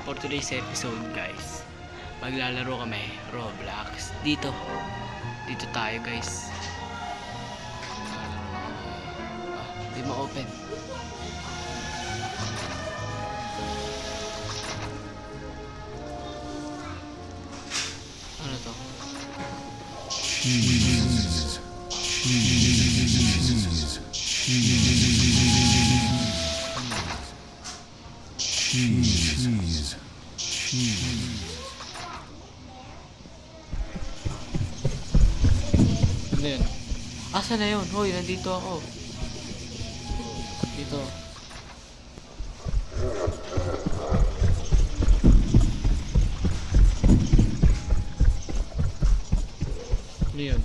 For today's episode guys, maglalaro kami Roblox. Dito tayo guys. Di ma-open. Ano to? Cheese. Ano yun? Asa na yun? Hoy, nandito ako. Dito. Ano yun?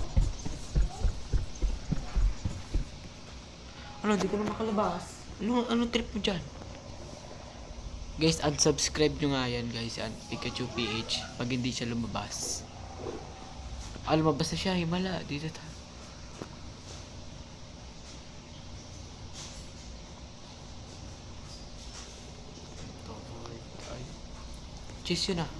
Ano, di ko na makalabas. Ano trip mo dyan? Guys, unsubscribe nyo nga yan guys. Pikachu PH. Pag hindi siya lumabas. Lumabas na siya. Himala. Dito tayo. Cheese yun ah.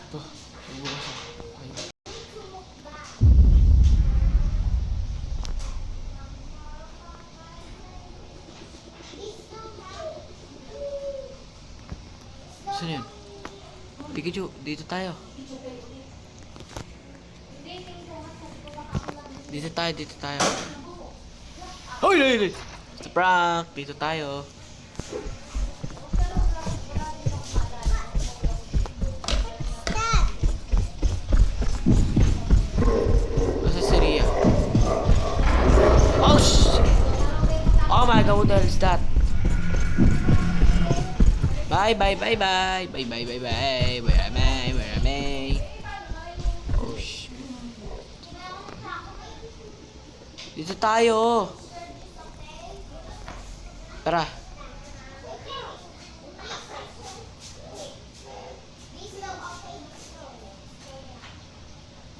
Ito. Saan yun? Pikachu, dito tayo. Dito tayo. Hoy! It's a prank! Dito tayo. Nasa si Ria? Oh shit! Oh my god, what the hell is that? Bye. Where am I? Oh shit. Dito tayo. Tara.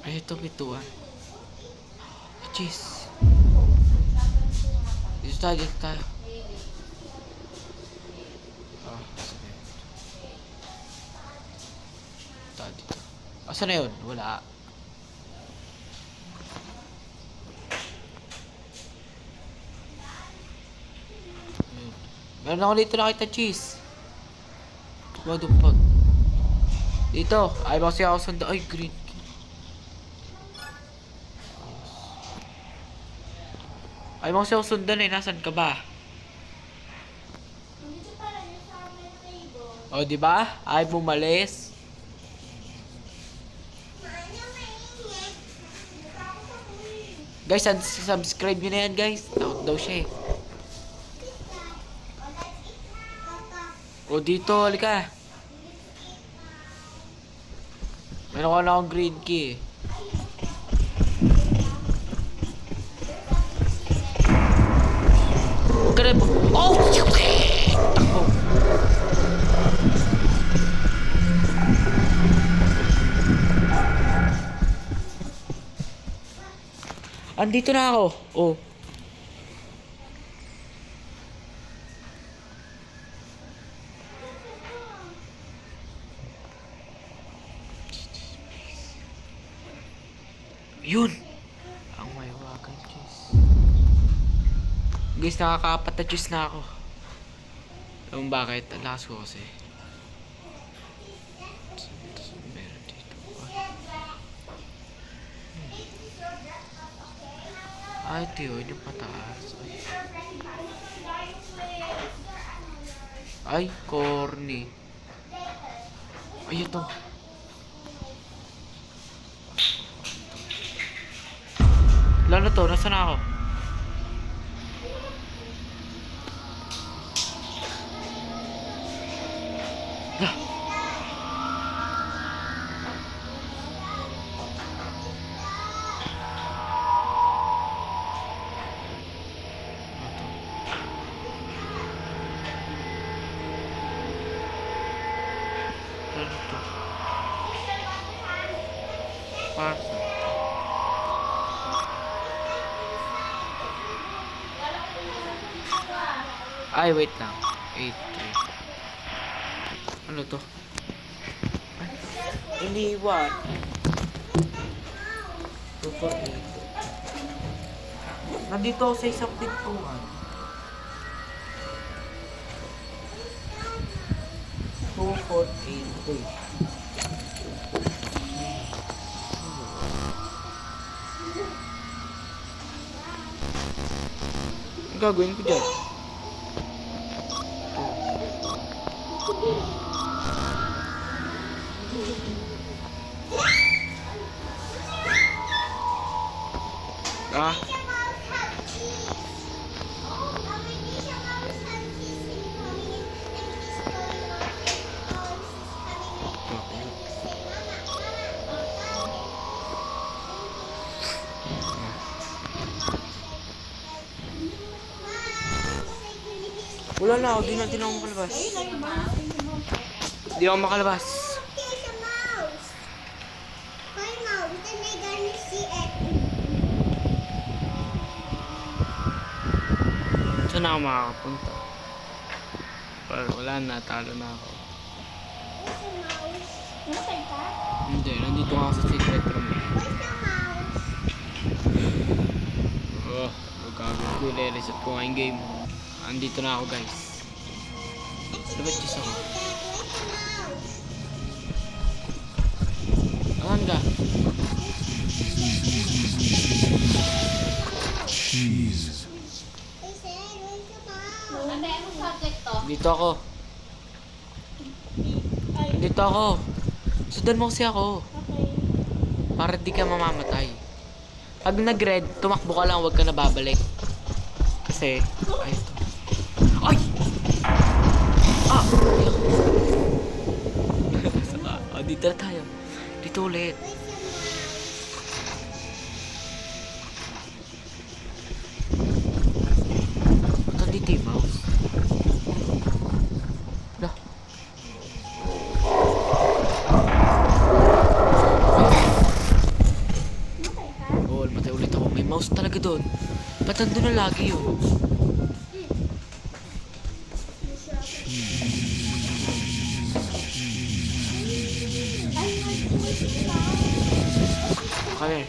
Ay, ito bituan. Cheese. Dito tayo. Dito. Asa na yun? Wala. Meron ako dito nakita cheese. What the fuck? Dito. Ay, kasi ako sanda. Ay, green. Ay, kasi ako sundan eh. Nasaan ka ba? O, diba? Ay, bumalis. Guys, subscribe nyo na yan, guys. Takot daw siya eh. O, dito, halika. Meron ko na akong green key eh. Huwag ka na po. Oh! Takbo. Andito na ako. Oh. Yun. Ang may wagang cheese. Guys, nakakaapat na cheese na ako. Alam mo bakit? Ang lakas ko kasi. Meron dito. Ay, ito yun. Yung pataas. Ay, corny. Ay, ito. Lalo to, nasaan ako? Lah. Ano to? parcel. Ay, wait lang. 8-3. Ano to? Ay, iniwan. 248. Nandito ako sa isang pintuan. 2483. Ang gagawin ko dyan? Ah. Wala na ako, di na ako makalabas. Di ako makalabas. Saan ako makakapunta? Pero wala na, talo na ako. Hindi, nandito nga ako sa secret room. Oh, magkagod ko, i-reset ko nga yung game. Andito na ako, guys. Dapat cheese ako. Ayan ka? Cheese. Dito ako. Dito ako. Sundan mo kasi ako. Para di ka mamamatay. Pag nag-red, tumakbo ka lang, huwag ka na babalik. Kasi, ay, ito. Ay! Ah! Ah, dito na tayo. Dito ulit. Ito dito yung mouse. Wala. Oh, matay ulit ako. May mouse talaga doon. Ba't nandun na lagi yun? Kami.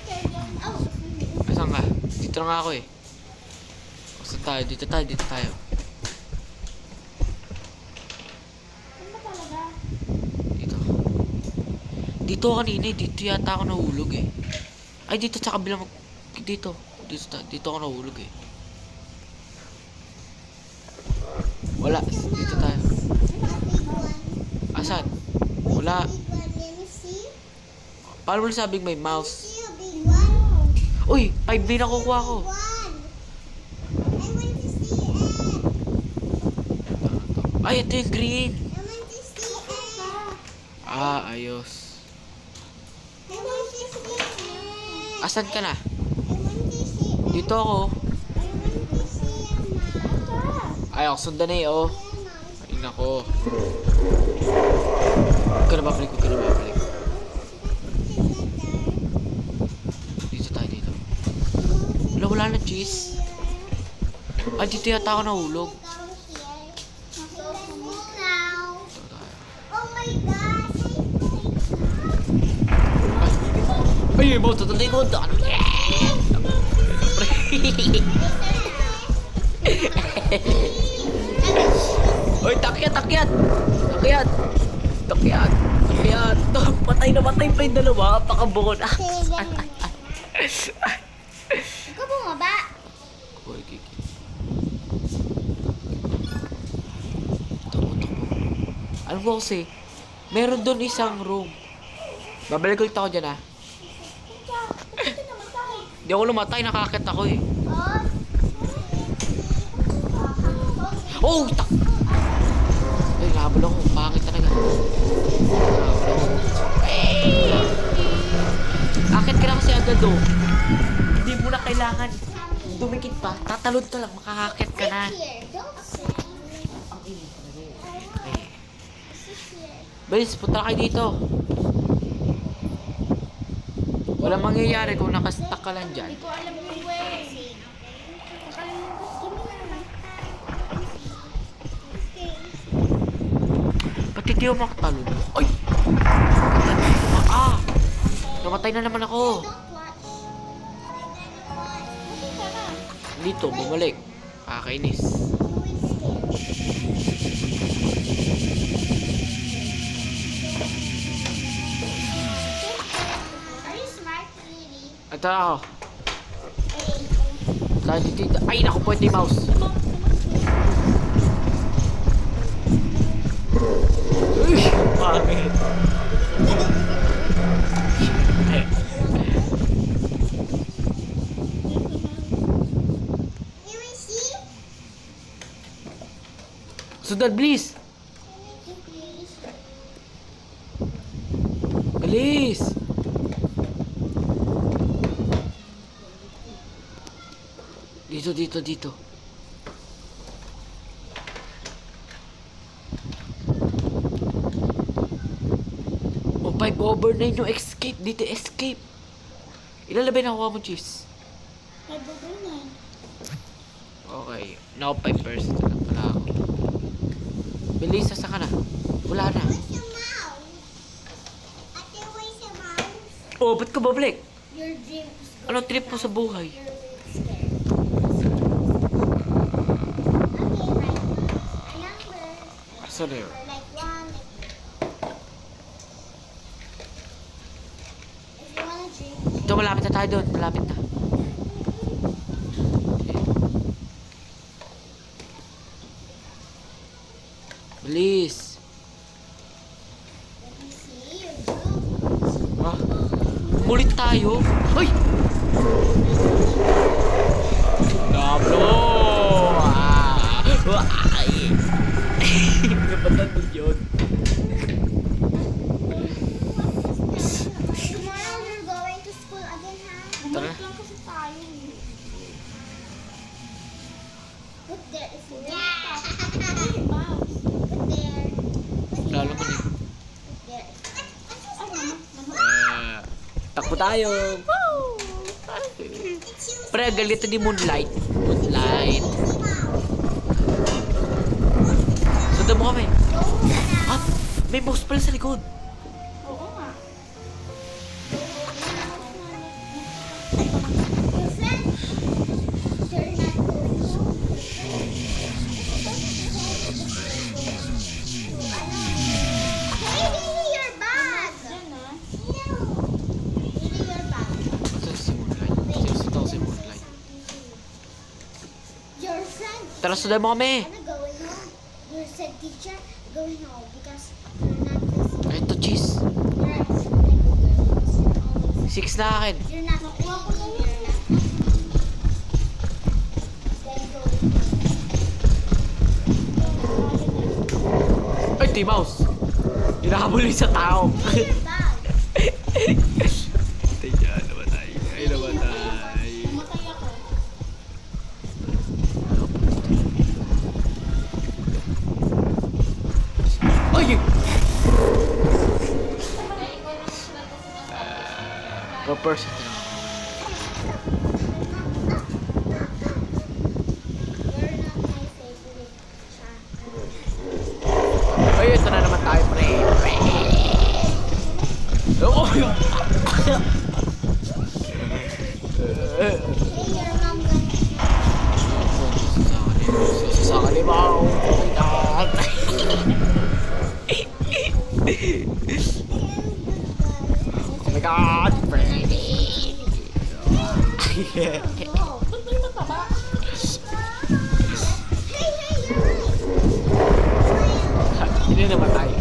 Asan ka? Dito na nga ako eh. Saan tayo? Dito tayo, dito tayo. Dito. Dito kanina eh. Dito yata ako nahulog eh. Ay, dito sa kabilang. Dito. Dito ako nahulog eh. Wala. Dito tayo. Asan? Wala. Paano mo nasabing may mouse? Uy! 5B na kukuha ko. Ay, ito yung green. Ah, ayos. Asan ka na? Dito ako. Ay, ako sundan eh, oh. Ay, nako. Huwag ka na babalik, huwag ka na babalik. Dito tayo, dito. Wala na cheese. Ah, dito yata ako nahulog. Ay, mo tutuloy ko doon. Oy, takyat. Takyat. Patay pa yung dalawa. Pakabukod. Ikaw bumaba. Uy, kiki. Alam ko kasi, meron doon isang room. Babalik ulit ako dyan, ha? Hindi ako lumatay, nakakit ako eh. Oh, tak! Ay, nahabol ako. Pangit talaga. Akit ka na kasi agad oh. Hindi mo na kailangan dumikit pa. Tatalon to lang, makakakit ka na. Ang init talaga eh. Bilis, punta na kayo dito. Walang mangyayari kung nakastuck ka lang dyan. Hindi ko alam yung way. Ba't hindi ako makatalon? Ay! Ah! Namatay na naman ako. Dito, bumalik. Kakainis. Are you smart, really? Ito ako. Dito. Ay, naku po, ito yung mouse. Uy! Pangit. You will see? Sundan, please! Bilis! Dito. O, 5/9 yung escape. Dito, escape. Ilalabay na kuha mo, cheese. Okay. Now, 5% na lang pala ako. Bilis, sasa ka na. Wala na. Where's your mouse? Ate, where's your mouse? Oh, ba't ka babalik? Your dream is Ano trip mo sa buhay? You're really scared. Okay, write a number. Asa na yun? Like one. If you wanna drink, Ito, malapit na tayo doon. Malapit na. Bilis. let me see your juice. Ah, umulit tayo. Ay! Nablo! Ay! Napatan mo yun. Tomorrow we're going to school again, ha? Tara. Lang kasi tayo eh. Put there if you want. Ay, mouse. Put there. Lalo mo na. Put there. Ay, mama. Takbo tayo. It's you. Pre, galito ni Moonlight. Moonlight. Sundan mo kami. Ah, may box pala sa likod. Oo nga. Your friend, they're not going home. Hey, Lily, your bag. Diyan ah. Lily, your bag. Ito si Moonlight. Ito si Moonlight. Your friend. Tara, sundan mo kami. Ano going home? Your said teacher going home because you're not listening. Ito, cheese. You're like a girl because you're always 6 na akin. you're not listening. Then going Ay, ito yung mouse. Hinahabol sa tao. your bag. Teka, namatay. Ay, namatay. Namatay ako. Ay! Per person. You're not my favorite child. Ay, ito na naman tayo, pre. Oh! Hey, your mom got Sa kalimaw. Oh my God, Freddy. Oh, ba't may mataba? Hey, you're right. Hindi naman tayo.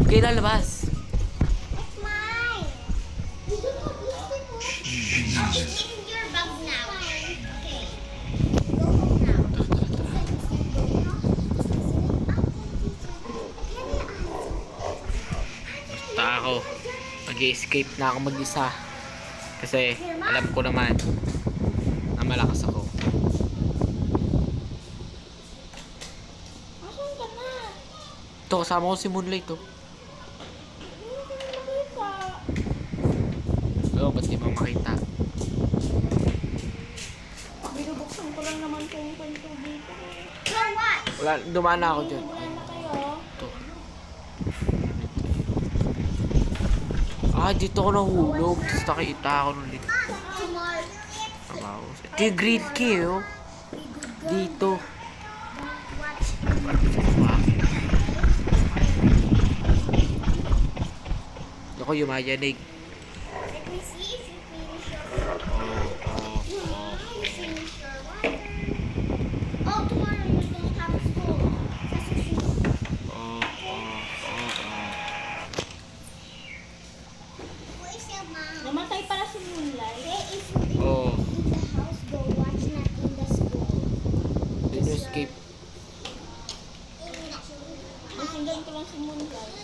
Okay, lalabas. It's mine. You don't have lipstick on. I'll take your bag now. Okay. Go home now. Basta ako. Mag-escape na ako mag-isa. Kasi alam ko naman na malakas ako. Asan ka na? Ito, kasama ko si Moonlight, oh. Hindi ka na makita. Oo, ba't di mo makita? Binubuksan ko lang naman po yung kwento dito. For what? Wala, dumaan na ako dyan. Wala na kayo. Ito. Ah, dito ako nahulog. Tapos nakita ako nung lit. Small. Mouse. Ito yung green key, oh. Dito. Watch. Ako yung mayanig. Let me see if you finish your finish your what? Oh, tomorrow you don't have school. Sa susunod. Who is your mom? Namatay para si Moonlight. Say if you Oh. in the house, go watch, not in the school. Dito escape. Nasundan ko lang si Moonlight.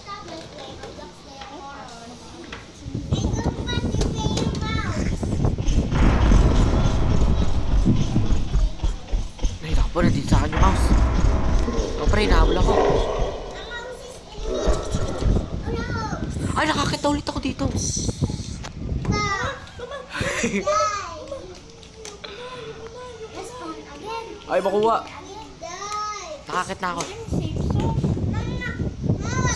Nahita ko na dito sa akin yung mouse. Oh, pre, nahabol ako. Ay, nakakita ulit ako dito. Ay, makuha. Nakakit na ako. Yung safe zone.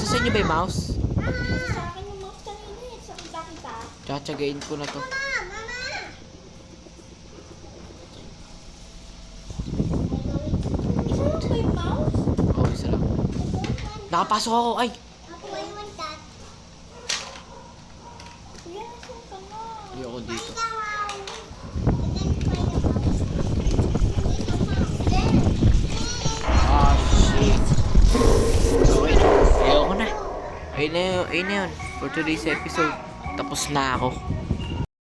Sa inyo ba yung mouse? Sa akin yung mouse kanina eh. Sa kita-kita. Tsatsagain ko na to. Isa lang ba yung mouse? Oh, isa lang. Nakapasok ako. Ay, Kuya, nasan ka na? hindi ako dito. Ah, shit. Okay na. Ayoko na. Ayun na yun. For today's episode, tapos na ako.